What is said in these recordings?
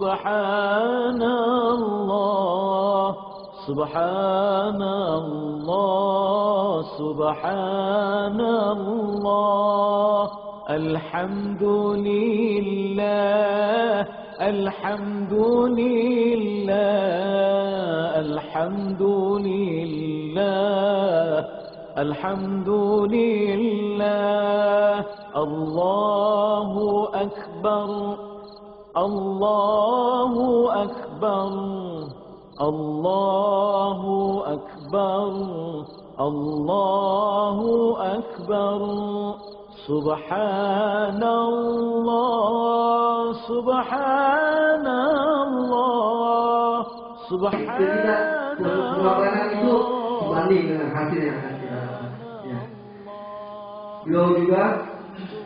سبحان الله سبحان الله سبحان الله الحمد لله الحمد لله الحمد لله الحمد لله الله أكبر الله أكبر الله أكبر الله أكبر سبحان الله سبحان الله سبحان الله sebanding dengan hasil yang akan kita dapat. Ya. Beliau juga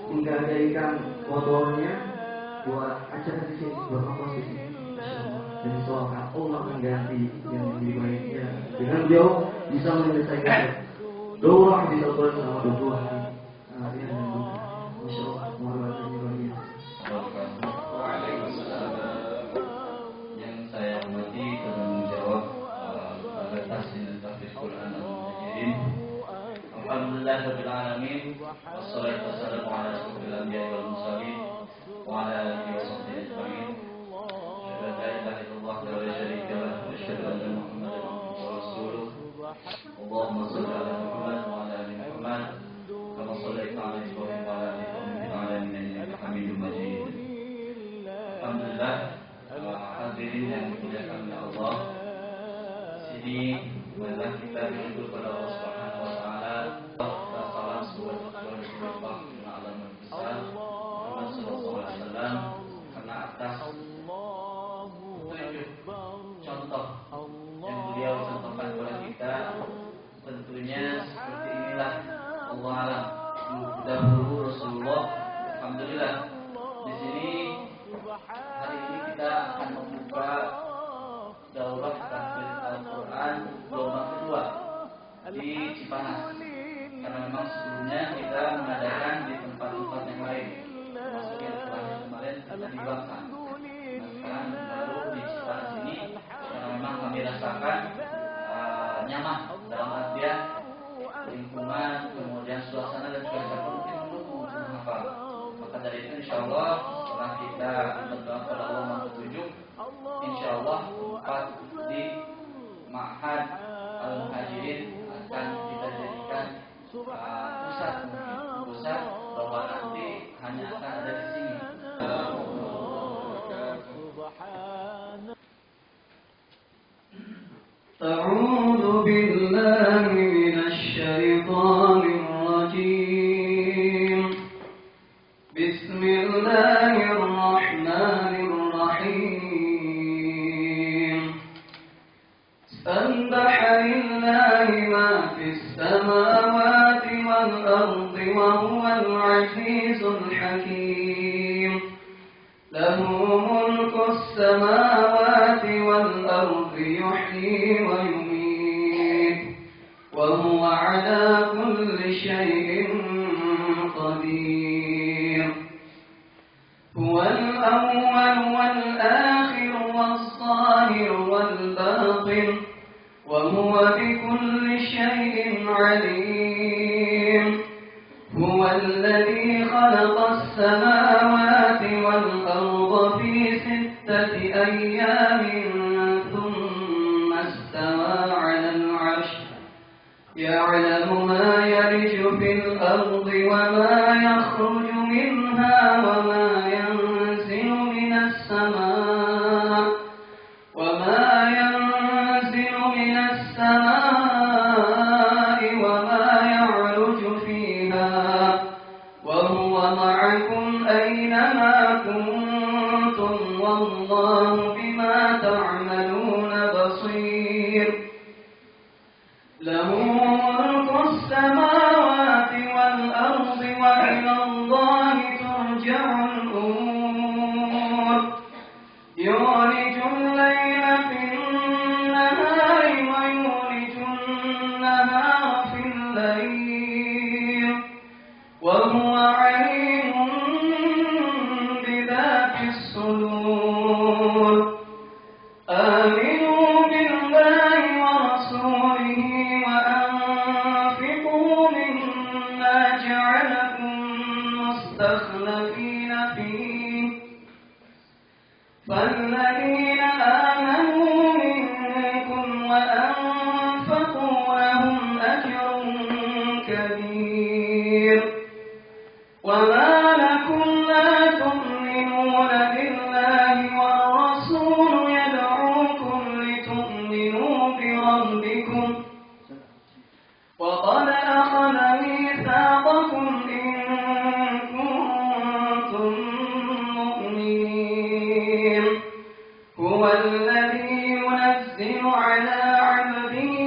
menggadaikan motornya buat acara di sini, buat apa di sini. Dan soalkan Allah mengganti yang lebih baiknya. Dengan beliau bisa menyelesaikan doa di Al-Quran selama 20 hari. Ini dan bukan. Masya Allah, warahmatullahi wabarakatuh. Waalaikumsalam. Yang saya hormati telah menjawab atas tafsir Quran Al-Majid. Alhamdulillah rabbil alamin. Wassalatu wassalamu ala asyrofil anbiya'i wal mursalin wa ala alihi wa sahbihi ajma'in. Asyhadu an la ilaha illallah wa la syarika lah wa asyhadu anna Muhammadan abduhu wa rasuluh. Allahumma shalli ala Muhammad wa ala ali Muhammad kama shallaita ala Ibrahim wa ala ali Ibrahim fil alamin innaka Hamidum Majid. Alhamdulillah, hadirin yang dimuliakan oleh Allah. Sini marilah kita bersyukur kepada Allah Subhanahu wa taala. Kita salam sebuah Allah yang alam besar Muhammad sallallahu alaihi wasallam karena atas contoh yang beliau contohkan kepada kita, tentunya seperti inilah Allah alam dahulu Rasulullah. Alhamdulillah, di sini hari ini kita akan membuka daurah tahfidz Al-Quran gelombang kedua di Cipanas, karena memang sebelumnya kita mengadakan di tempat-tempat yang lain, termasuk yang terakhir kemarin kita di Bangka. Nah, sekarang baru di Cipanas ini, karena memang kami rasakan nyaman dalam artian lingkungan, kemudian suasana dan cuaca pun mungkin mendukung untuk menghafal. Maka dari itu insya Allah setelah kita berdoa kepada Allah mohon petunjuk, insya Allah tempat di Ma'had Al-Muhajirin akan kita jadikan pusat bahwa nanti hanya akan ada di sini. أعوذ بالله من الشيطان الرجيم بسم الله الرحمن الرحيم سبح لله ما في السماوات والأرض وهو العزيز الحكيم له ملك السماوات والأرض يحيي ويميت وهو على كل شيء قدير هو الأول والآخر والظاهر والباطن وهو بكل شيء عليم هو الذي خلق السماوات والأرض في 6 أيام ثم استوى على العرش يعلم ما يلج في الأرض وما يخرج منها وما ينزل من السماء وما يعرج فيها وهو معكم أينما كنتم والله بما تعملون بصير له ملك السماوات والأرض وإلى الله ترجع الأمور يولج الليل في النهار ويولج النهار في الليل وهو عليم بذات الصدور مستخلفين فيه فالذين آمنوا منكم وأنفقوا لهم أجر كبير وما لكم لا تؤمنون بالله والرسول يدعوكم لتؤمنوا بربكم وقد أخذ ميثاقكم إن كنتم مؤمنين هو الذي ينزل على عبده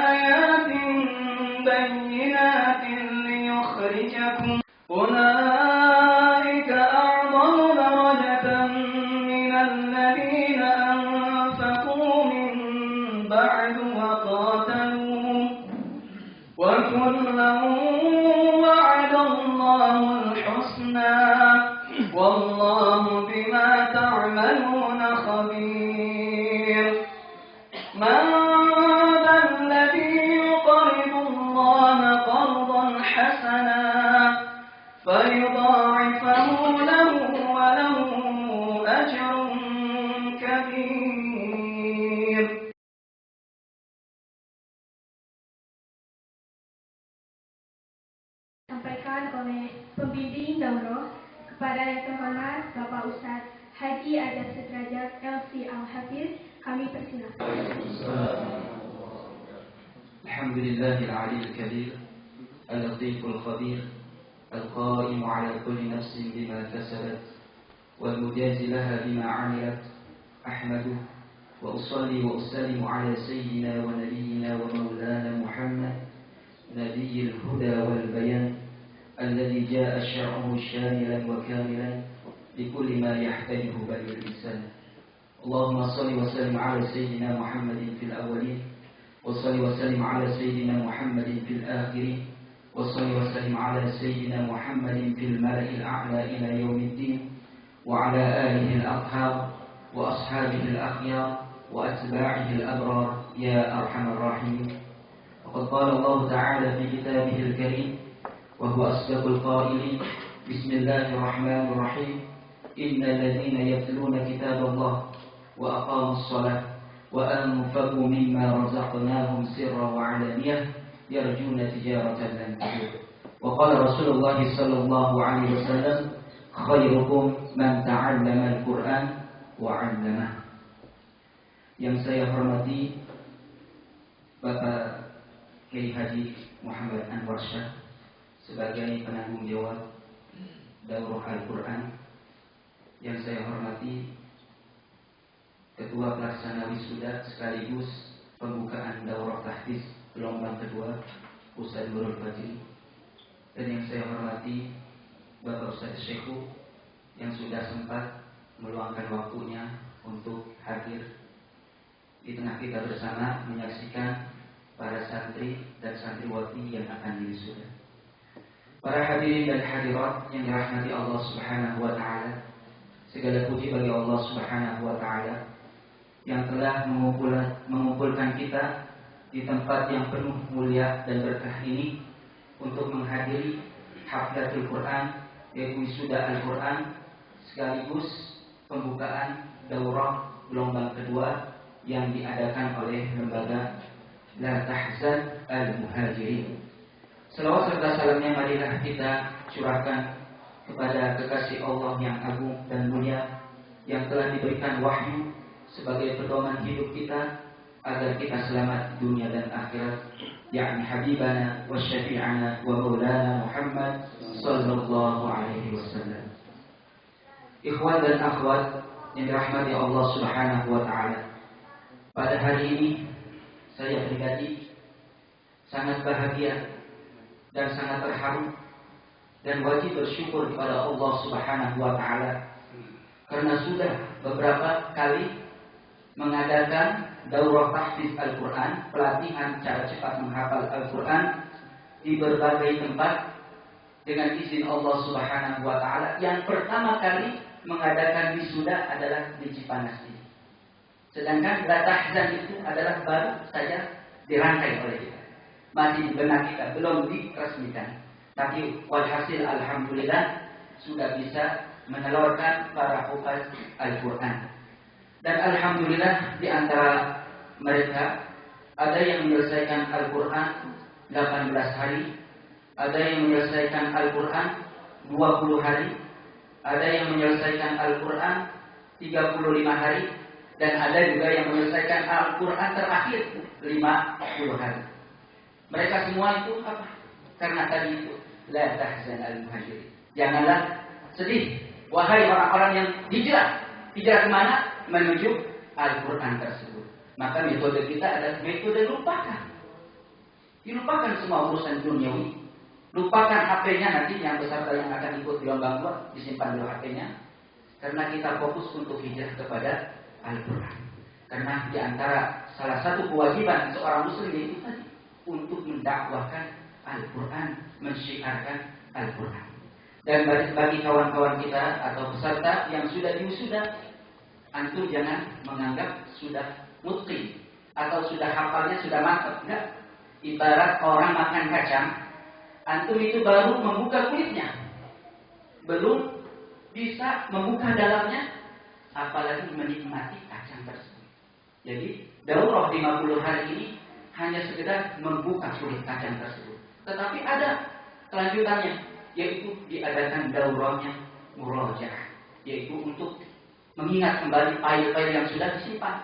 آيات بينات ليخرجكم أولئك أعظم درجة من الذين أنفقوا من بعد وقاتلوا وكلا وعد الله الحسنى والله بما تعملون خبير من ذا الذي يقرض الله قرضا حسنا فيضاعفه له وله أجر كبير. Sampaikan oleh pembimbing daurah kepada yang terhormat Bapak Ustaz Haji Adab Sederajat LC Al-Hafiz, kami persilakan. Alhamdulillahil Aliyil Kabir Al-Latiful Khabir Al-Qaimu ala kulli nafsin bima kasabat wal mujazi laha bima amilat ahmaduh wa usalli wa usallimu ala sayyidina wa nabiyyina wa maulana Muhammad nabiyil huda wal bayan alladhi jaa syar'uhu syamilan wa kamilan likulli ma yahtajuhu bani al-insan. Allahumma salli wa sallim ala sayyidina Muhammadin fil awwalin wa salli wa sallim ala sayyidina Muhammadin fil akhirin wa salli wa sallim ala sayyidina Muhammadin fil mala'il a'la ila yaumiddin wa ala alihi al-athhar wa ashabihi al-akhyar wa atba'ihi al-abrar ya arhamar rahimin. وقد قال الله تعالى في كتابه الكريم وهو أصدق القائلين بسم الله الرحمن الرحيم إن الذين يتلون كتاب الله وأقاموا الصلاة وأنفقوا مما رزقناهم سرا وعلانية يرجون تجارة لن تبور وقال رسول الله صلى الله عليه وسلم خيركم من تعلم القرآن وعلمه. Yang saya hormati Bapak Kiai Haji Muhammad Anwar Shah sebagai penanggung jawab Daurah Al-Quran, yang saya hormati Ketua Pelaksana Wisuda sekaligus pembukaan Daurah Tahfiz gelombang kedua Ustaz Nurul Fadil, dan yang saya hormati Bapak Ustaz Syekhu yang sudah sempat meluangkan waktunya untuk hadir di tengah kita bersama menyaksikan para santri dan santriwati yang akan diwisuda. Para hadirin dan hadirat yang dirahmati Allah Subhanahu wa taala, segala puji bagi Allah Subhanahu wa taala yang telah mengumpulkan kita di tempat yang penuh mulia dan berkah ini untuk menghadiri haflatul Quran, yaitu wisuda Al-Quran sekaligus pembukaan daurah gelombang kedua yang diadakan oleh lembaga La Tahzan Al-Muhajirin. Selawat serta salamnya marilah kita curahkan kepada kekasih Allah yang agung dan mulia yang telah diberikan wahyu sebagai pedoman hidup kita agar kita selamat dunia dan akhirat, yakni habibana wa syafi'ana wa maulana Muhammad sallallahu alaihi wasallam. Ikhwan dan akhwat yang dirahmati Allah Subhanahu wa taala, pada hari ini saya pribadi sangat bahagia dan sangat terharu dan wajib bersyukur kepada Allah Subhanahu wa taala karena sudah beberapa kali mengadakan daurah tahfiz Al-Quran, pelatihan cara cepat menghafal Al-Quran di berbagai tempat dengan izin Allah Subhanahu wa taala. Yang pertama kali mengadakan wisuda adalah di Cipanas ini. Sedangkan La Tahzan itu adalah baru saja dirangkai oleh kita, masih di benak kita, belum diresmikan. Tapi walhasil alhamdulillah sudah bisa menelurkan para hufaz Al-Quran. Dan alhamdulillah di antara mereka ada yang menyelesaikan Al-Quran 18 hari, ada yang menyelesaikan Al-Quran 20 hari, ada yang menyelesaikan Al-Quran 35 hari, dan ada juga yang menyelesaikan Al-Quran terakhir 50 hari. Mereka semua itu apa? Karena tadi itu la tahzan al-muhajirin. Janganlah sedih, wahai orang-orang yang hijrah. Hijrah kemana? Menuju Al-Quran tersebut. Maka metode kita adalah metode lupakan. Dilupakan semua urusan duniawi. Lupakan HP-nya nanti yang peserta yang akan ikut gelombang 2, disimpan dulu HP-nya. Karena kita fokus untuk hijrah kepada Al-Quran. Karena di antara salah satu kewajiban seorang muslim itu tadi untuk mendakwahkan Al-Quran, mensyiarkan Al-Quran. Dan bagi kawan-kawan kita atau peserta yang sudah diwisuda, antum jangan menganggap sudah mutqin atau sudah hafalnya sudah mantap. Enggak. Ibarat orang makan kacang, antum itu baru membuka kulitnya, belum bisa membuka dalamnya, apalagi menikmati kacang tersebut. Jadi daurah 50 hari ini hanya sekedar membuka kulit kacang tersebut. Tetapi ada kelanjutannya, yaitu diadakan daurahnya murajaah, yaitu untuk mengingat kembali file-file yang sudah disimpan.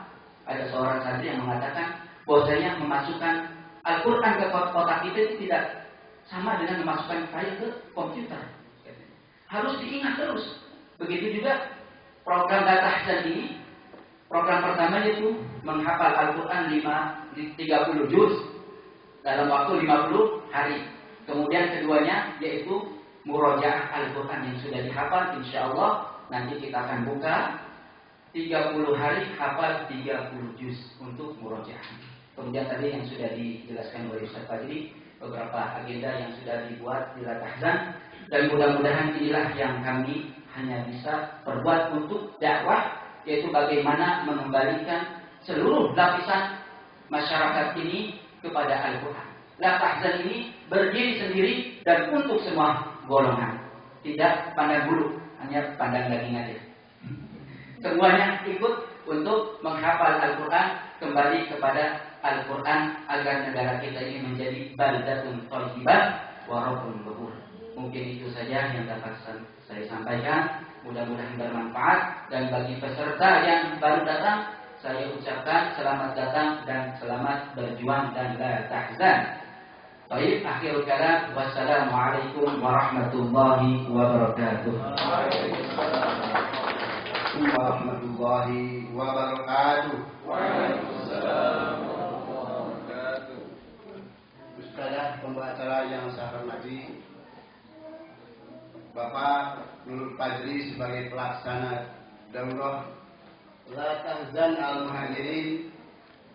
Ada seorang santri yang mengatakan bahwasanya memasukkan Al-Quran ke kotak kita itu tidak sama dengan memasukkan file ke komputer. Harus diingat terus. Begitu juga program data tahzan ini. Program pertama yaitu menghafal Al-Quran 30 juz dalam waktu 50 hari. Kemudian keduanya yaitu murojaah Al-Quran yang sudah dihafal. Insya Allah nanti kita akan buka 30 hari hafal 30 juz untuk murojaah. Kemudian tadi yang sudah dijelaskan oleh Ustaz Fajri, beberapa agenda yang sudah dibuat di Tahzan, dan mudah-mudahan inilah yang kami hanya bisa perbuat untuk dakwah, yaitu bagaimana mengembalikan seluruh lapisan masyarakat ini kepada Al-Quran. Tahzan ini berdiri sendiri dan untuk semua golongan, tidak pandang bulu, hanya pandang daging aja. Semuanya ikut untuk menghafal Al-Quran, kembali kepada Al-Quran agar negara kita ini menjadi baldatun thayyibah wa rabbun ghafur. Mungkin itu saja yang dapat saya sampaikan. Mudah-mudahan bermanfaat, dan bagi peserta yang baru datang, saya ucapkan selamat datang dan selamat berjuang dan la tahzan. Baik, akhirul kalam, wassalamualaikum warahmatullahi wabarakatuh. Warahmatullahi wabarakatuh. Waalaikumsalam. Ustazah pembawa acara yang saya hormati, Bapak Nurul Fajri sebagai pelaksana daurah La Tahzan Al-Muhajirin,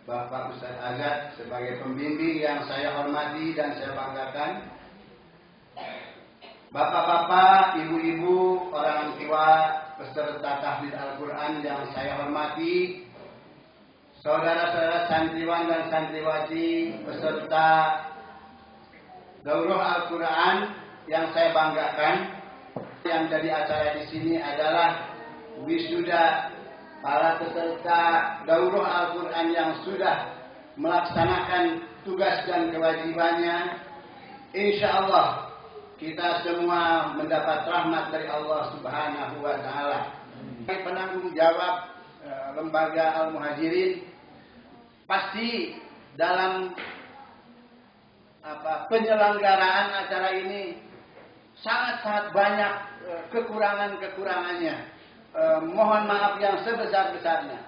Bapak Ustaz Azad sebagai pembimbing yang saya hormati dan saya banggakan, Bapak-bapak, ibu-ibu, orang tua peserta tahfidz Al-Quran yang saya hormati, saudara-saudara santriwan dan santriwati peserta daurah Al-Quran yang saya banggakan. Yang jadi acara di sini adalah wisuda para peserta daurah Al-Quran yang sudah melaksanakan tugas dan kewajibannya. Insya Allah kita semua mendapat rahmat dari Allah Subhanahu wa Ta'ala. Penanggung jawab lembaga Al-Muhajirin pasti dalam penyelenggaraan acara ini sangat-sangat banyak kekurangan-kekurangannya. Mohon maaf yang sebesar-besarnya.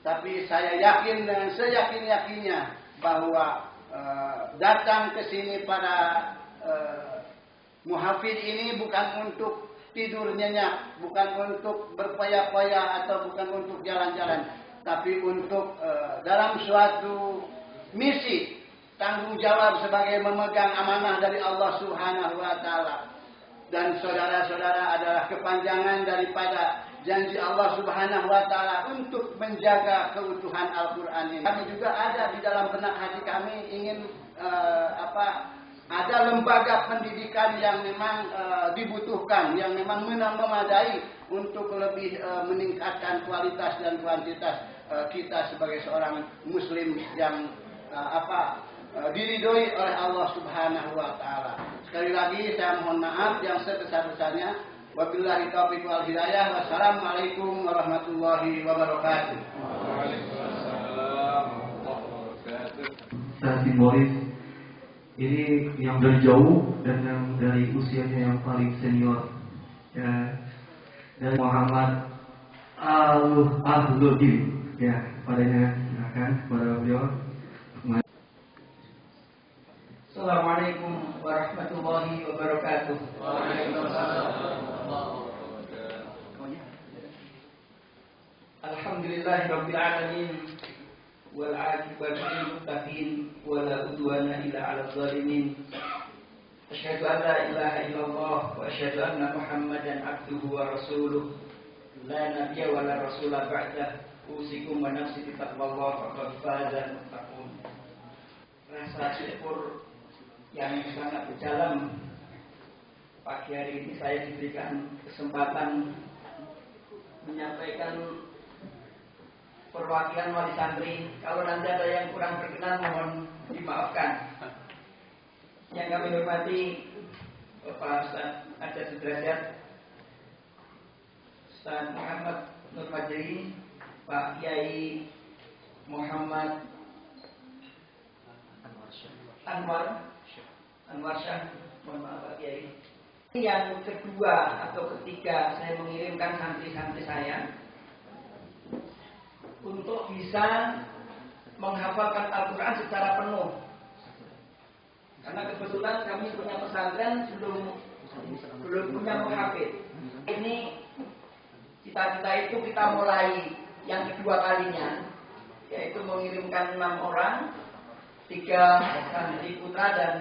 Tapi saya yakin dengan seyakin-yakinnya bahwa datang ke sini para muhafid ini bukan untuk tidur nyenyak, bukan untuk berpoya-poya atau bukan untuk jalan-jalan, tapi untuk dalam suatu misi tanggung jawab sebagai memegang amanah dari Allah Subhanahu wa Ta'ala. Dan saudara-saudara adalah kepanjangan daripada janji Allah Subhanahu wa Ta'ala untuk menjaga keutuhan Al-Quran ini. Kami juga ada di dalam benak hati kami ingin ada lembaga pendidikan yang memang dibutuhkan, yang memang memadai untuk lebih meningkatkan kualitas dan kuantitas kita sebagai seorang muslim yang diridhoi oleh Allah Subhanahu wa taala. Sekali lagi saya mohon maaf yang sebesar-besarnya. Wabillahi taufiq wal hidayah. Wassalamualaikum warahmatullahi wabarakatuh. Waalaikumsalam warahmatullahi wabarakatuh. Secara simbolis ini yang dari jauh dan yang dari usianya yang paling senior, ya, dari Muhammad Ahludin, ya, padanya silakan kepada beliau. Assalamualaikum warahmatullahi wabarakatuh. Alhamdulillahirabbil alamin wal 'aqibatu lil muttaqin wa la udwana illa 'alal zalimin. Asyhadu an la ilaha illallah wa asyhadu anna Muhammadan abduhu wa rasuluh. La nabiyya wa la rasula ba'dah. Usikum wa nafsi bi taqwallah faqad fazal muttaqun. Rasa syukur yang sangat berdalam. Pagi hari ini saya diberikan kesempatan menyampaikan perwakilan wali santri. Kalau nanti ada yang kurang berkenan mohon dimaafkan. Yang kami hormati Bapak Ustaz Ada Sudrajat, Ustaz Muhammad Nur Fajri, Pak Kiai Muhammad Anwar Syah, mohon maaf Pak Kiai. Yang kedua atau ketiga, saya mengirimkan santri-santri saya untuk bisa menghafalkan Al-Quran secara penuh. Karena kebetulan kami punya pesantren belum punya muhafidz. Ini cita-cita itu kita mulai yang kedua kalinya, yaitu mengirimkan 6 orang, 3 santri putra dan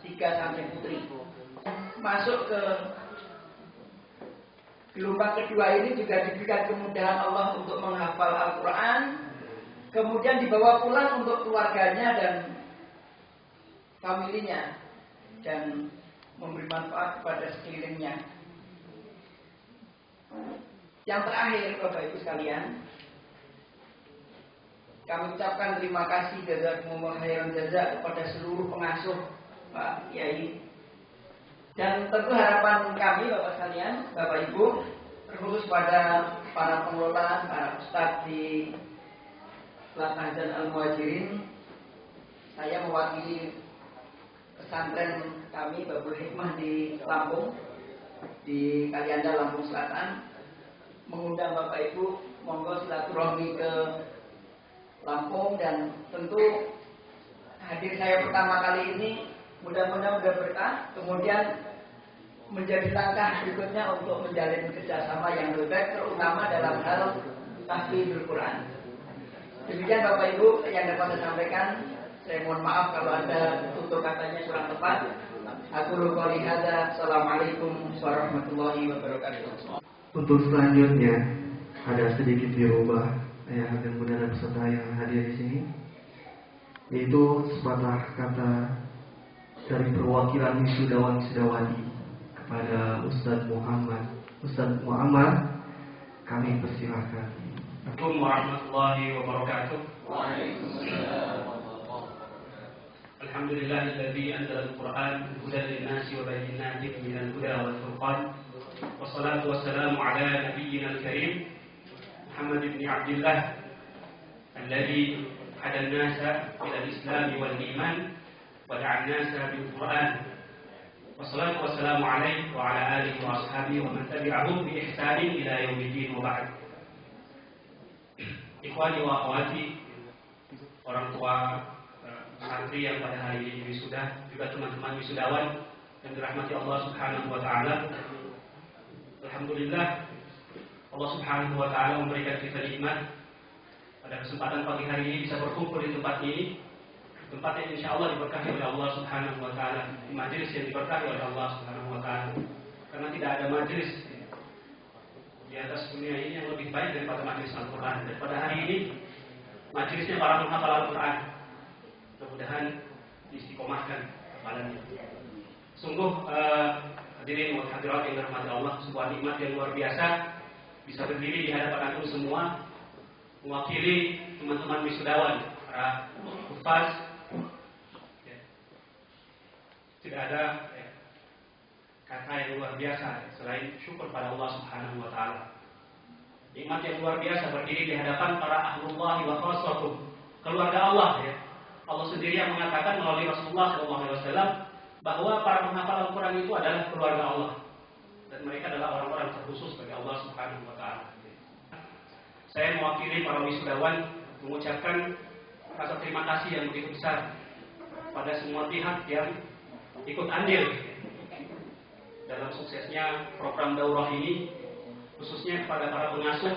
3 santri putri. Masuk ke gelombang kedua ini juga diberikan kemudahan Allah untuk menghafal Al-Quran, kemudian dibawa pulang untuk keluarganya dan familinya, dan memberi manfaat kepada sekelilingnya. Yang terakhir, Bapak Ibu sekalian, kami ucapkan terima kasih jazakumullah khairan jazak kepada seluruh pengasuh Pak Kiai. Dan tentu harapan kami Bapak sekalian, Bapak Ibu, terkhusus pada para pengelola, para ustadz di Pelatahan Al-Muhajirin, saya mewakili pesantren kami Babul Hikmah di Lampung, di Kalianda, Lampung Selatan, mengundang Bapak Ibu monggo silaturahmi ke Lampung, dan tentu hadir saya pertama kali ini mudah-mudahan sudah berkah, kemudian menjadi langkah berikutnya untuk menjalin kerjasama yang lebih baik, terutama dalam hal tahfidzul Quran. Demikian Bapak Ibu yang dapat saya sampaikan. Saya mohon maaf kalau ada tutur katanya kurang tepat. Aku qouli hadza. Assalamualaikum warahmatullahi wabarakatuh. Untuk selanjutnya ada sedikit dirubah ya, dan mudah peserta yang hadir di sini, yaitu sepatah kata dari perwakilan wisudawan-wisudawati kepada Ustadz Muhammad. Ustadz Muhammad, kami persilahkan. Assalamualaikum warahmatullahi wabarakatuh. Alhamdulillahilladzi anzala al-Qur'an hudan lin-nasi wa bayyinatin minal huda wal furqan. Wassalatu wassalamu ala nabiyyina al-karim Muhammad ibn Abdullah alladzi hada an-nasa ila al-islam wal iman wa da'a an-nasa bil Qur'an. Wassalatu wassalamu alaihi wa ala alihi wa ashabihi wa man tabi'ahum bi ihsanin ila yaumiddin wa ba'd. Ikhwani wa akhwati, orang tua santri yang pada hari ini wisuda, juga teman-teman wisudawan yang dirahmati Allah Subhanahu wa taala. Alhamdulillah, Allah Subhanahu wa taala memberikan kita nikmat pada kesempatan pagi hari ini bisa berkumpul di tempat ini. Tempat yang insya Allah diberkahi oleh Allah Subhanahu wa taala, majelis yang diberkahi oleh Allah Subhanahu wa taala. Karena tidak ada majelis di atas dunia ini yang lebih baik daripada majelis Al-Quran. Dan pada hari ini majelisnya para penghafal Al-Quran. Mudah-mudahan diistiqomahkan kepalanya. Sungguh hadirin wa hadirat yang dirahmati Allah, sebuah nikmat yang luar biasa bisa berdiri di hadapan antum semua mewakili teman-teman wisudawan, para hufaz. Ya. Tidak ada kata yang luar biasa selain syukur pada Allah Subhanahu wa taala. Nikmat yang luar biasa berdiri di hadapan para ahlullah wa khassatuh, keluarga Allah ya. Allah sendiri yang mengatakan melalui Rasulullah SAW bahwa para penghafal Al-Quran itu adalah keluarga Allah dan mereka adalah orang-orang terkhusus bagi Allah Subhanahu wa taala. Saya mewakili para wisudawan mengucapkan rasa terima kasih yang begitu besar pada semua pihak yang ikut andil dalam suksesnya program daurah ini, khususnya kepada para pengasuh,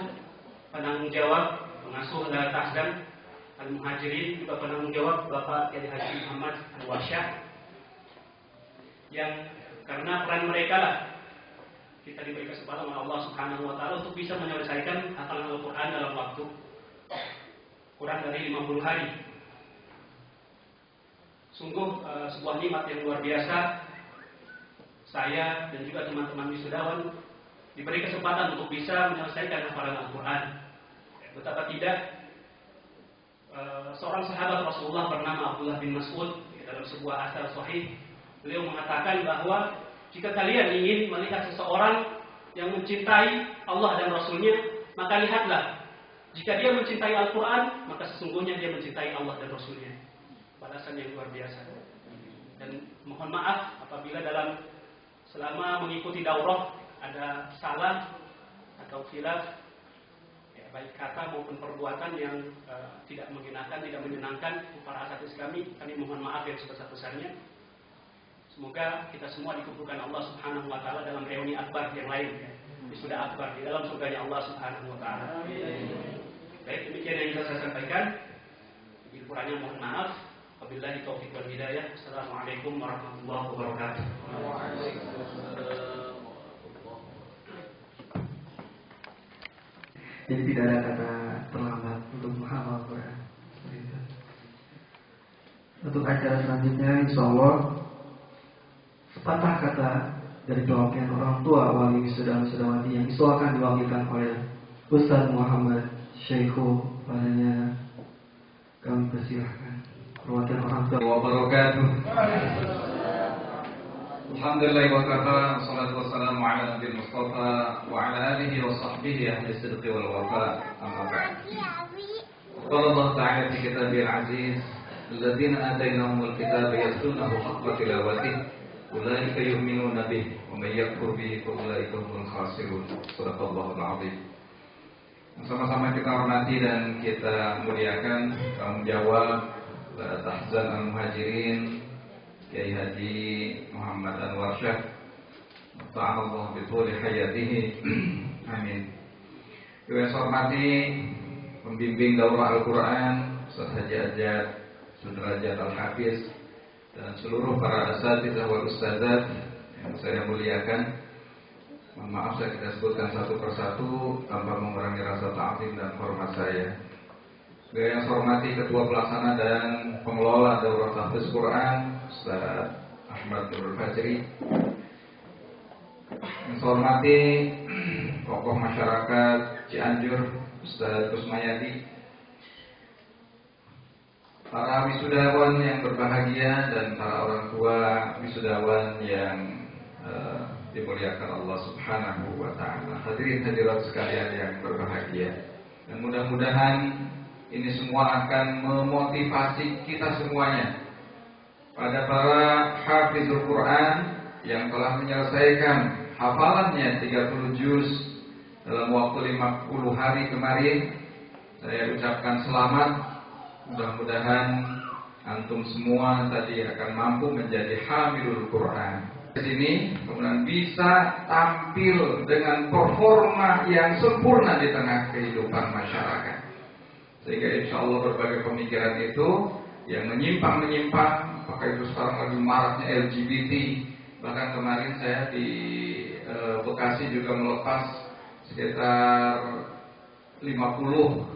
penanggung jawab, pengasuh Darut Tahzan Al-Muhajirin, juga penanggung jawab Bapak Kiai Haji Muhammad Al-Wasyah, yang karena peran mereka lah kita diberi kesempatan oleh Allah Subhanahu wa taala untuk bisa menyelesaikan hafalan Al-Qur'an dalam waktu kurang dari 50 hari. Sungguh sebuah nikmat yang luar biasa. Saya dan juga teman-teman wisudawan diberi kesempatan untuk bisa menyelesaikan hafalan Al-Qur'an. Betapa tidak seorang sahabat Rasulullah bernama Abdullah bin Mas'ud dalam sebuah asar sahih, beliau mengatakan bahwa jika kalian ingin melihat seseorang yang mencintai Allah dan Rasulnya, maka lihatlah, jika dia mencintai Al-Quran, maka sesungguhnya dia mencintai Allah dan Rasulnya. Balasan yang luar biasa. Dan mohon maaf apabila selama mengikuti daurah ada salah atau khilaf, ya, baik kata maupun perbuatan yang tidak mengenakan, tidak menyenangkan para asatidz kami mohon maaf yang sebesar-besarnya. Semoga kita semua dikumpulkan Allah Subhanahu wa taala dalam reuni akbar yang lain, ya. Sudah akbar di dalam surganya Allah Subhanahu wa taala. Baik, demikian yang bisa saya sampaikan. Kurangnya mohon maaf. Wabillahi taufiq wal hidayah. Assalamualaikum warahmatullahi wabarakatuh. Jadi tidak ada kata terlambat untuk menghafal Quran. Untuk acara selanjutnya, insya Allah sepatah kata dari perwakilan orang tua wali wisuda-wisudawati yang akan diwakilkan oleh Ustaz Muhammad Syekhu, padanya kami persilahkan perwakilan orang tua. Wabarakatuh. Alhamdulillah wa kafa, salatu wassalamu ala nabiyil mustafa wa ala alihi wa sahbihi ahli sidqi wal wafa, amma ba'd. Qala Allah ta'ala fi kitabil aziz, alladzina atainahumul kitaba yatlunahu haqqa tilawatihi ulaika yu'minuna bihi wa may yakfur bihi fa ulaika humul khasirun. Shadaqallahul azim. Sama-sama kita hormati dan kita muliakan tanggung jawab Darut Tahzan Al-Muhajirin Kiai Haji Muhammad Anwar Syah, ta'ala bi thuli hayatihi. Amin. Yang saya hormati pembimbing daurah Al-Qur'an Ustaz Haji Ajat Sudrajat Al-Hafiz dan seluruh para asatidzah wal ustadzat yang saya muliakan. Mohon maaf kita sebutkan satu persatu tanpa mengurangi rasa ta'zim dan hormat saya. Juga yang saya hormati Ketua Pelaksana dan Pengelola Daurah Tahfiz Quran Ustaz Ahmad Nurul Fajri. Yang saya hormati tokoh masyarakat Cianjur Ustaz Kusmayadi, para wisudawan yang berbahagia dan para orang tua wisudawan yang dimuliakan Allah Subhanahu wa taala. Hadirin hadirat sekalian yang berbahagia. Dan mudah-mudahan ini semua akan memotivasi kita semuanya. Pada para hafizul Quran yang telah menyelesaikan hafalannya 30 juz dalam waktu 50 hari kemarin, saya ucapkan selamat. Mudah-mudahan antum semua tadi akan mampu menjadi hamilul Quran. Di sini kemudian bisa tampil dengan performa yang sempurna di tengah kehidupan masyarakat. Sehingga insya Allah berbagai pemikiran itu yang menyimpang, apakah itu sekarang lagi maraknya LGBT. Bahkan kemarin saya di Bekasi juga melepas sekitar 50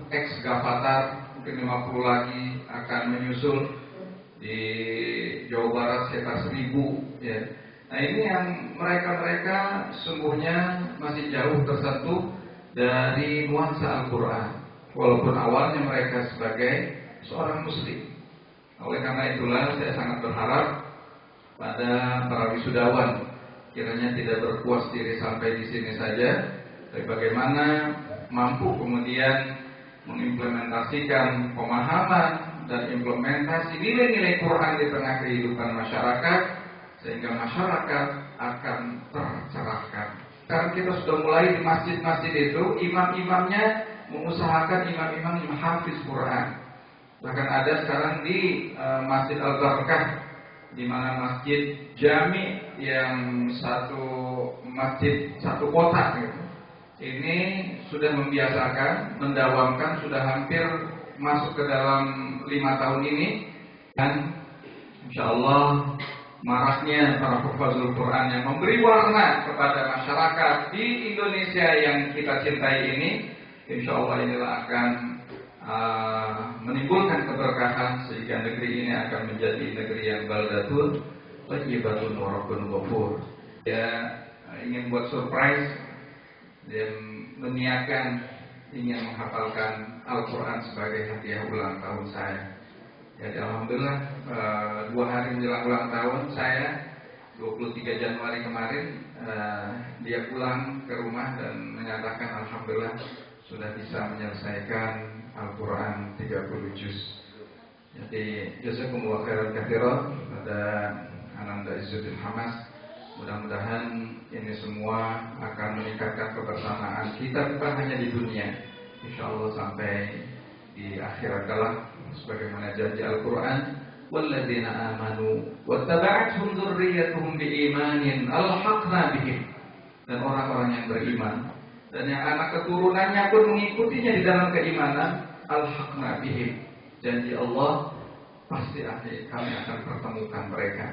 ex-gafatar, mungkin 50 lagi akan menyusul. Di Jawa Barat sekitar 1000 ya. Nah ini yang mereka-mereka sungguhnya masih jauh tersentuh dari nuansa Al-Quran, walaupun awalnya mereka sebagai seorang muslim. Oleh karena itulah saya sangat berharap pada para wisudawan kiranya tidak berpuas diri sampai di sini saja, tapi bagaimana mampu kemudian mengimplementasikan pemahaman dan implementasi nilai-nilai Quran di tengah kehidupan masyarakat, sehingga masyarakat akan tercerahkan. Karena kita sudah mulai di masjid-masjid itu, imam-imamnya mengusahakan imam-imam yang hafiz Quran. Bahkan ada sekarang di Masjid Al-Barakah, di mana masjid jami yang satu kota gitu. Ini sudah membiasakan, mendawamkan, sudah hampir masuk ke dalam 5 tahun ini, dan insya Allah maraknya para hufazul Quran yang memberi warna kepada masyarakat di Indonesia yang kita cintai ini, insya Allah inilah akan menimbulkan keberkahan sehingga negeri ini akan menjadi negeri yang baldatun thayyibatun wa rabbun ghafur. Dia ingin buat surprise dan meniakan ingin menghafalkan Al-Quran sebagai hadiah ulang tahun saya. Jadi alhamdulillah 2 hari menjelang ulang tahun saya 23 Januari kemarin dia pulang ke rumah dan menyatakan alhamdulillah sudah bisa menyelesaikan Al-Quran 30 juz. Jadi jazakumullah khairan katsiran pada Ananda Izzuddin Hamas. Mudah-mudahan ini semua akan meningkatkan kebersamaan kita bukan hanya di dunia, insya Allah sampai di akhirat kelak, sebagaimana janji Al-Quran, walladzina amanu wattaba'athum dzurriyyatuhum biimanin alhaqna bihim, dan orang-orang yang beriman dan yang anak keturunannya pun mengikutinya di dalam keimanan, alhaqna bihim, janji Allah pasti kami akan pertemukan mereka.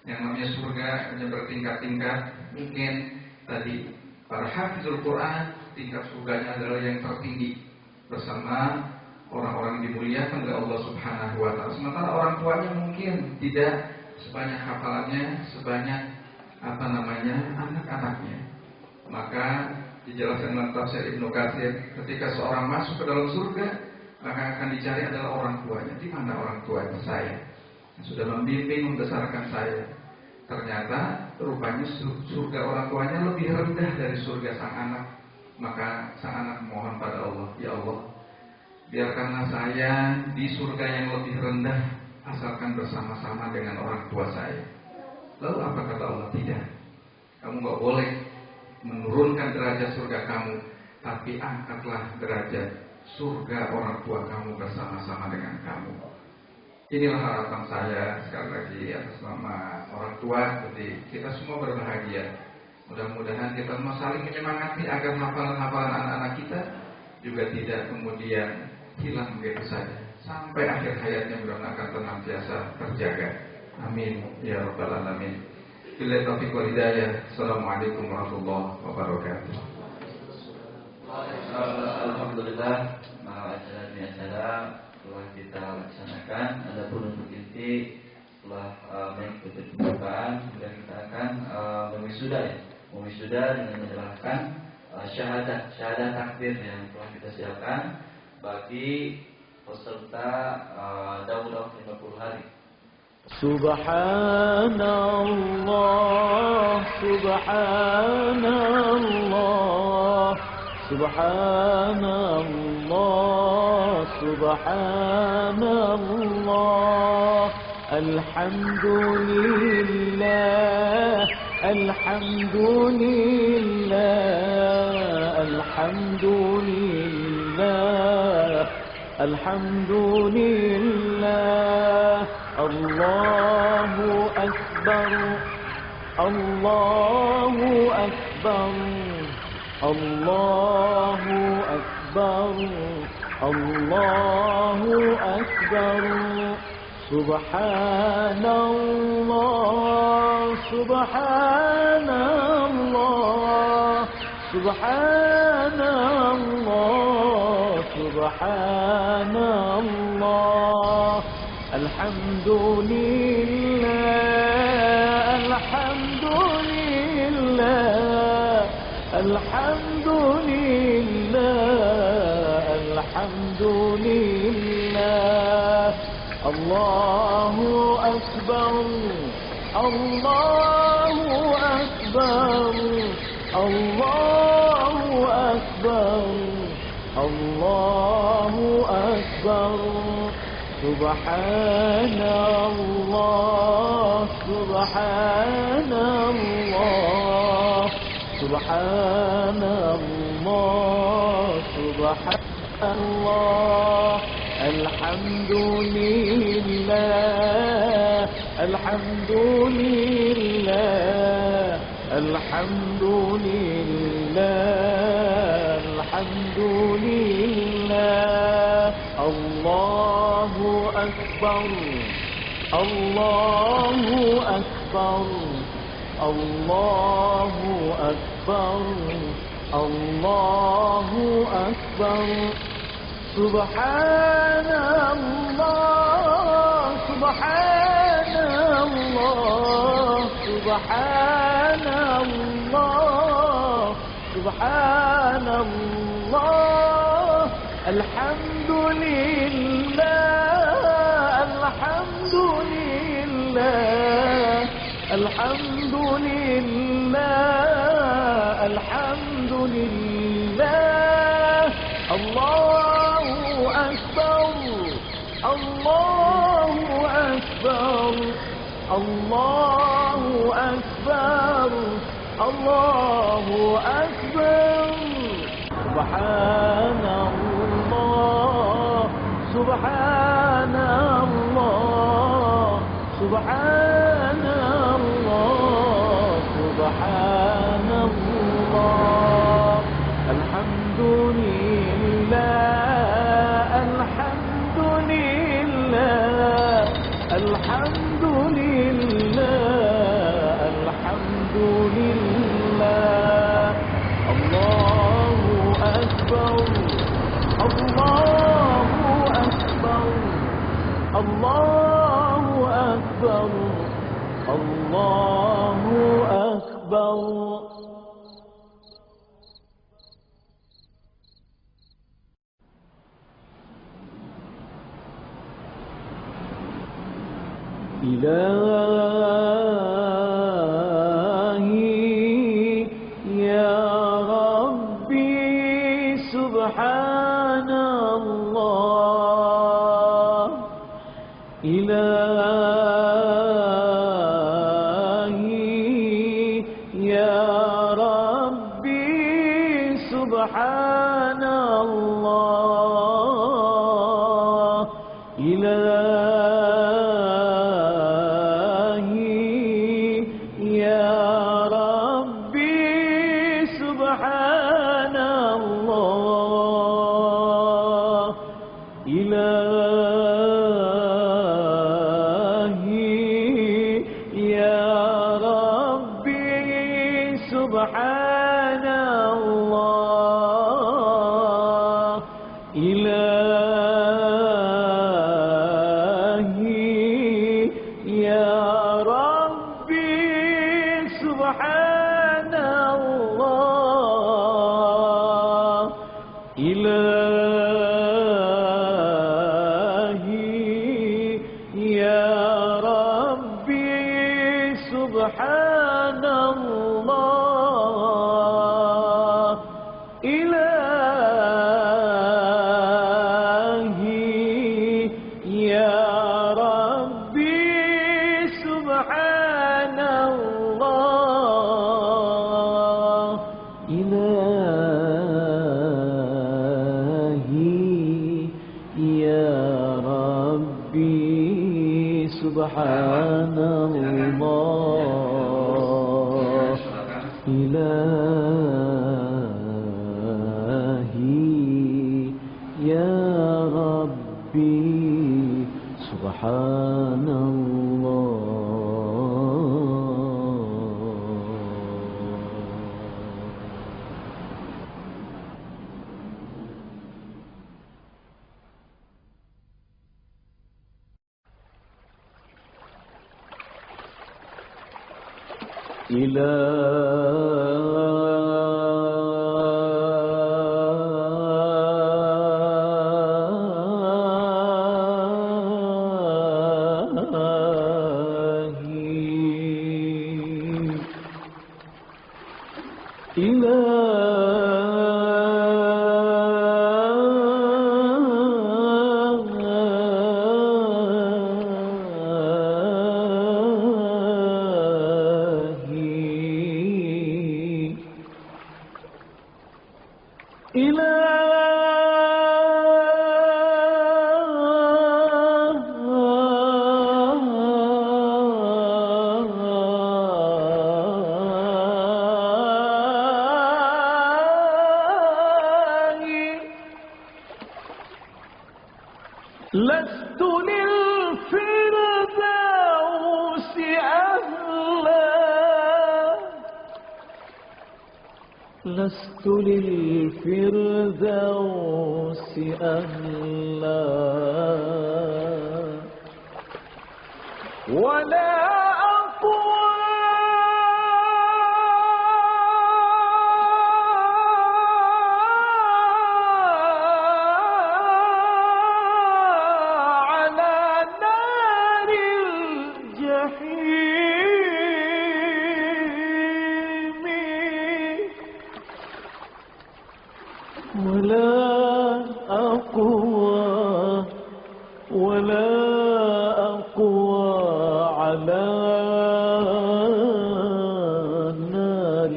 Yang namanya surga hanya bertingkat-tingkat. Mungkin tadi para hafizul Quran tingkat surganya adalah yang tertinggi bersama orang-orang yang dimuliakan oleh Allah Subhanahu wa taala. Sementara orang tuanya mungkin tidak sebanyak hafalannya, sebanyak anak-anaknya. Maka dijelaskan dalam tafsir Ibnu Katsir, ketika seorang masuk ke dalam surga, maka akan dicari adalah orang tuanya. Di mana orang tuanya? Saya yang sudah membimbing, membesarkan saya. Ternyata rupanya surga orang tuanya lebih rendah dari surga sang anak. Maka sang anak mohon pada Allah, ya Allah, biarkanlah saya di surga yang lebih rendah, asalkan bersama-sama dengan orang tua saya. Lalu apa kata Allah? Tidak, kamu gak boleh menurunkan derajat surga kamu, tapi angkatlah derajat surga orang tua kamu bersama-sama dengan kamu. Inilah harapan saya sekali lagi atas nama orang tua. Jadi kita semua berbahagia. Mudah-mudahan kita semua saling menyemangati agar hafalan-hafalan anak-anak kita juga tidak kemudian hilang begitu saja. Sampai akhir hayatnya mudah-mudahan akan senantiasa terjaga. Amin ya rabbal alamin. Billahi taufiq wal hidayah. Assalamualaikum warahmatullahi wabarakatuh. Alhamdulillah, acara telah kita laksanakan. Adapun untuk inti setelah mengikuti pembukaan, kemudian kita akan mewisuda dengan menyerahkan syahadat takdir yang telah kita siapkan bagi peserta daurah 50 hari. Subhanallah, Subhanallah, Subhanallah, Subhanallah. Alhamdulillah, Alhamdulillah, Alhamdulillah, Alhamdulillah. Allahu Akbar, Allahu Akbar, Allahu Akbar, Allahu Akbar. Subhanallah, Subhanallah, Subhanallah, Subhanallah. Alhamdulillah, Alhamdulillah. الحمد لله الحمد لله الله أكبر الله أكبر الله أكبر الله أكبر سبحان الله سبحان الله سبحان الله سبحان الله الحمد لله الحمد لله الحمد لله الحمد لله الله أكبر الله أكبر الله أكبر الله أكبر سبحان الله سبحان الله سبحان الله سبحان الله الحمد لله الحمد لله الحمد لله الحمد لله الله أكبر الله أكبر الله أكبر الله أكبر سبحان الله سبحان الله سبحان الله سبحان الله الحمد لله الحمد لله الحمد لله الحمد لله الله أكبر الله أكبر الله أكبر الله أكبر إلهي يا ربي سبحان الله إلهي يا ربي سبحان الله إلهي يا ربي سبحان الله إلهي يا ربي سبحان الله إلهي يا ربي سبحان الله إلهي يا ربي سبحان الله إلهي يا ربي سبحان الله إلهي يا ربي سبحان الله إلهي يا ربي سبحان الله إلهي لست للفردوس أهلا لست للفردوس أهلا ولا أقوى على نار الجحيم ولا أقوى على نار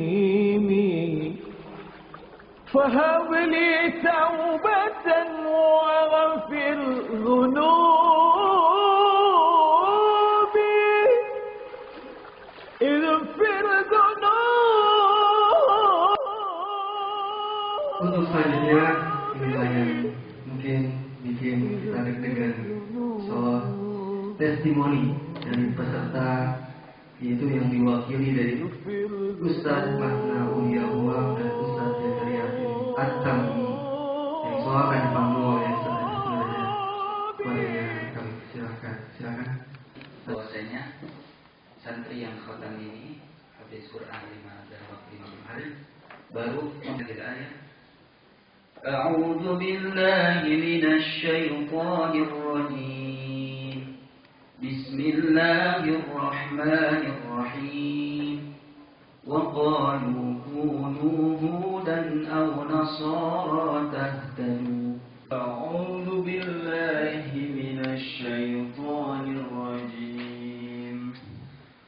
الجحيم فهب لي توبة واغفر ذنوبي اغفر Untuk selanjutnya inilah yang mungkin bikin kita deg-degan, soal testimoni dari peserta, yaitu yang diwakili dari Ustadz Mahna Uliyaullah dan Ustadz Zakaria bin At-Tamimi yang soalkan dipanggil oleh saudara-saudara kepadanya. Kami silakan. Bahwasanya santri yang khatam ini habis Quran 5 dalam waktu 5 hari baru mengajar ayat. A'udzu billahi minasy syaithanir rajim. Bismillahirrahmanirrahim. Wa qalu kunu hudan aw nasara tahtadu. A'udzu billahi minasy syaithanir rajim.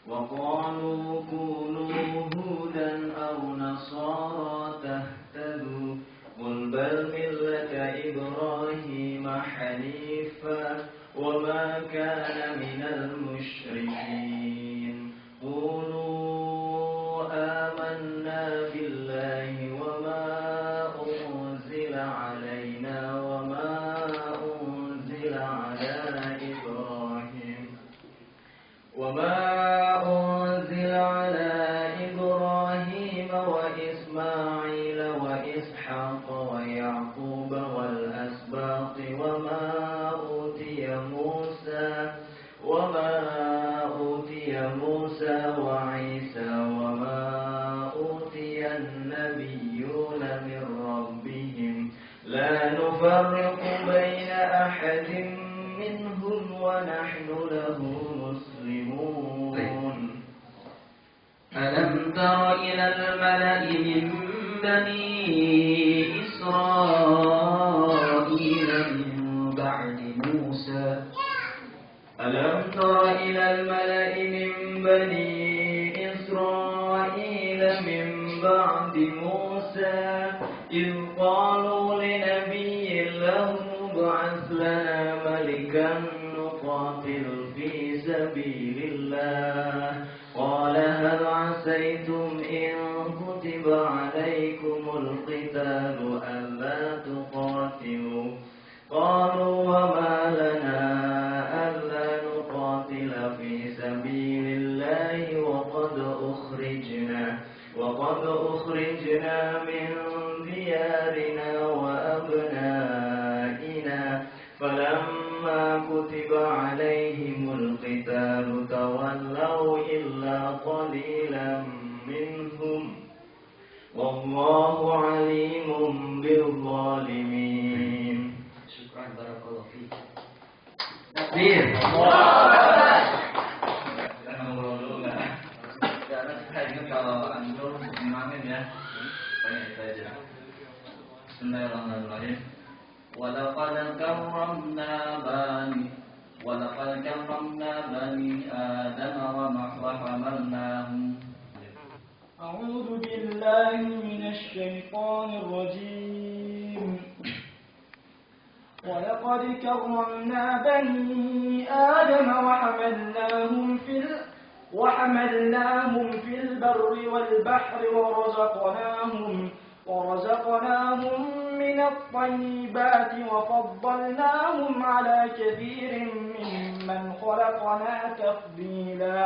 Wa qalu kunu hudan aw nasara tahtadu. قل بل ملة إبراهيم حنيفا وما كان من المشركين قولوا آمنا بالله وما أنزل علينا وما أنزل على إبراهيم وإسماعيل وإسحاق ويعقوب والأسباط وما أوتي موسى وعيسى وما أوتي النبيون من ربهم لا نفرق بين أحد منهم ونحن له مسلمون ألم تر إلى الملأ من بني إسرائيل من بعد موسى ألم تر إلى الملأ من بني إسرائيل من بعد موسى إذ قالوا لنبي له ابعث لنا ملكا نقاتل في سبيل الله قال هل عسيتم إن كتب عليكم القتال ألا تقاتلوا قالوا وما لنا ألا نقاتل في سبيل الله وقد أخرجنا من ديارنا وأبنائنا فلما كتب عليهم القتال تولوا إلا قليلا منهم والله عليم بالظالمين. شكرا بارك الله فيك. تكبير. itu kalau antum imamin ya, banyak itu aja. Bismillahirrahmanirrahim. Walaqad karramna bani Adam wa hamalnahum. أعوذ بالله من الشيطان الرجيم ولقد كرمنا بني آدم وحملناهم في البر والبحر ورزقناهم من الطيبات وفضلناهم على كثير ممن خلقنا تفضيلا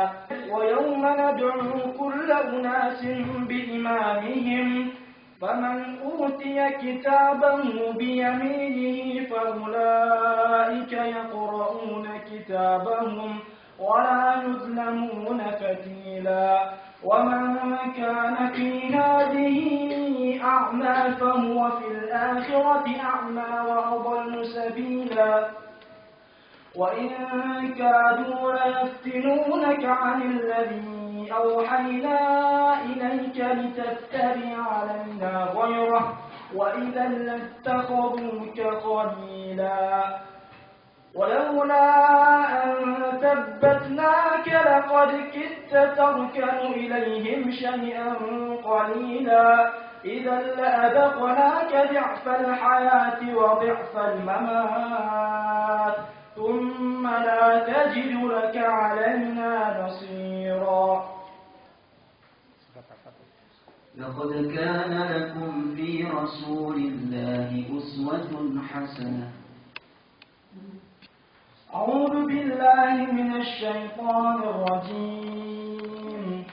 ويوم ندعو كل أناس بإمامهم فمن أوتي كتابه بيمينه فأولئك يقرؤون كتابهم ولا يظلمون فتيلا ومن كان في هذه أعمى فهو في الآخرة أعمى وأضل سبيلا وإن كادوا ليفتنونك عن الذي أوحينا إليك لتفتري علينا غيره وإذا لاتخذوك خليلا ولولا أن ثبتناك لقد كدت تركن إليهم شيئا قليلا إذا لأذقناك ضعف الحياة وضعف الممات ثم لا تجد لك علينا نصيرا. لقد كان لكم في رسول الله أسوة حسنة. أعوذ بالله من الشيطان الرجيم.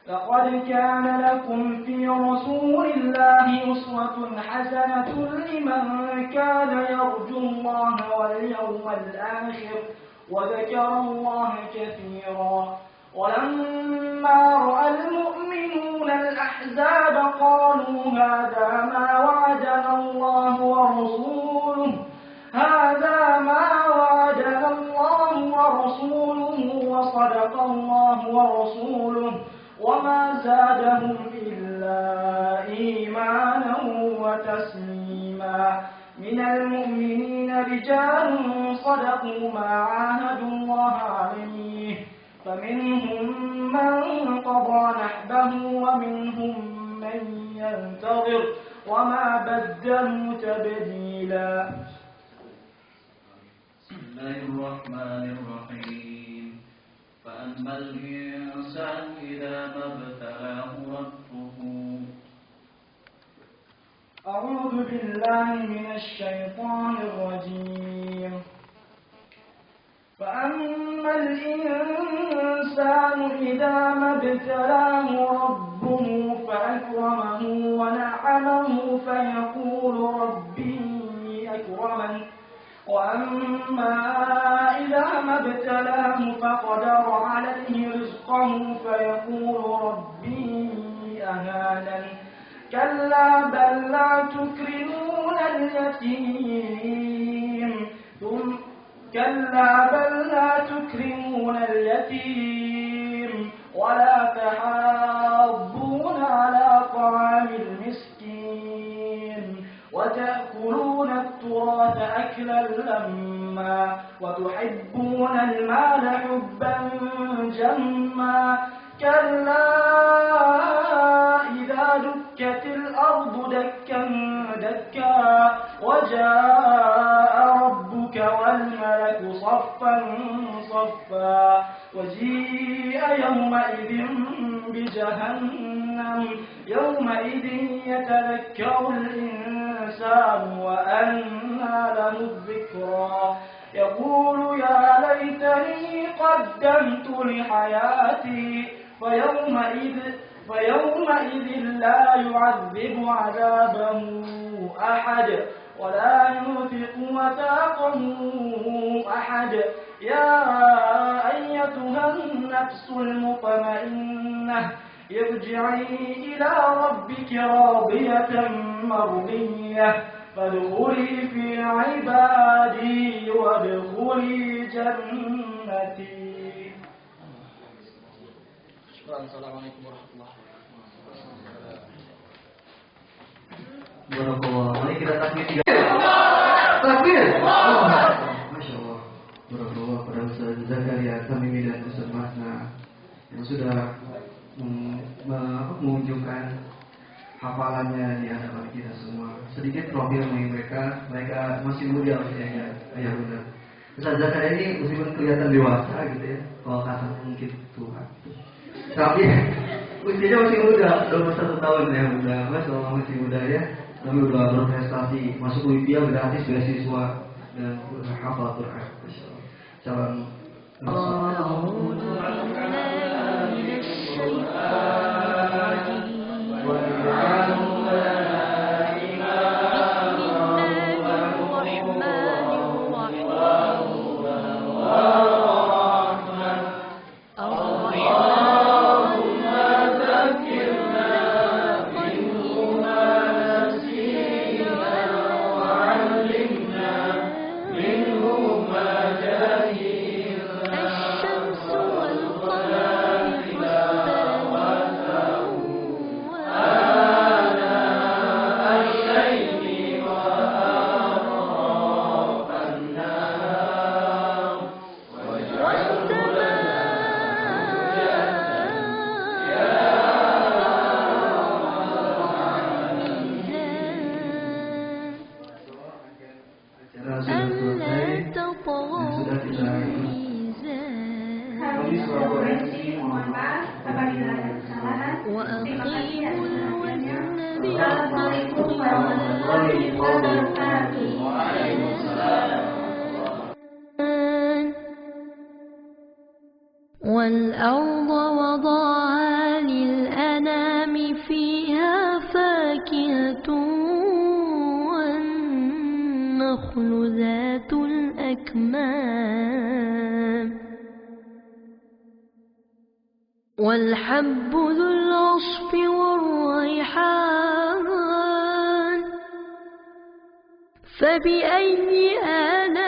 لقد كان لكم في رسول الله أسوة حسنة لمن كان يرجو الله واليوم الآخر وذكر الله كثيرا. ولما رأى المؤمنون الأحزاب قالوا هذا ما وعدنا الله ورسوله وصدق الله ورسوله وما زادهم إلا إيمانا وتسليما. من المؤمنين رجال صدقوا ما عاهدوا الله عليه فمنهم من قضى نحبه ومنهم من ينتظر وما بدلوا تبديلا. بسم الله الرحمن الرحيم. فأما الإنسان إذا ما ابتلاه ربه. أعوذ بالله من الشيطان الرجيم. فأما الإنسان إذا ما ابتلاه ربه فأكرمه ونعمه فيقول ربي أكرمن وأما إذا ما ابتلاه فقدر عليه رزقه فيقول ربي أهانن كلا بل لا تكرمون اليتيم ولا تحاضون على طعام المسكين وتأكلون التراث أكلا لما وتحبون المال حبا جما كلا إذا دكت الأرض دكا دكا وجاء ربك والملك صفا صفا وجيء يومئذ بجهنم يومئذ يتذكر الإنسان وأنى له الذكرى يقول يا ليتني قدمت لحياتي فيومئذ لا يعذب عذابه أحد ولا يوثق وثاقه أحد يا أيتها النفس المطمئنة ارجعي إلى ربك راضية مرضية فادخلي في عبادي وادخلي جنتي. Assalamualaikum warahmatullahi wabarakatuh. Barakallah. Mari kita takbir 3 kali. Takbir. Masya Allah. Barakallah pada Ustaz Zakaria Tamimi dan Ustaz Masna yang sudah menunjukkan hafalannya di hadapan kita semua. Sedikit profil mereka masih muda usianya, ayah bunda. Ustaz Zakaria ini meskipun kelihatan dewasa gitu ya, kalau kata mungkin tua, tapi usianya masih muda, 21 tahun ya bunda. Mas masih muda ya, tapi udah berprestasi, masuk UIPIA gratis beasiswa dan udah hafal Quran. Calon والأرض وضعها للأنام فيها فاكهة والنخل ذات الأكمام والحب ذو العصف والريحان فبأي آلاء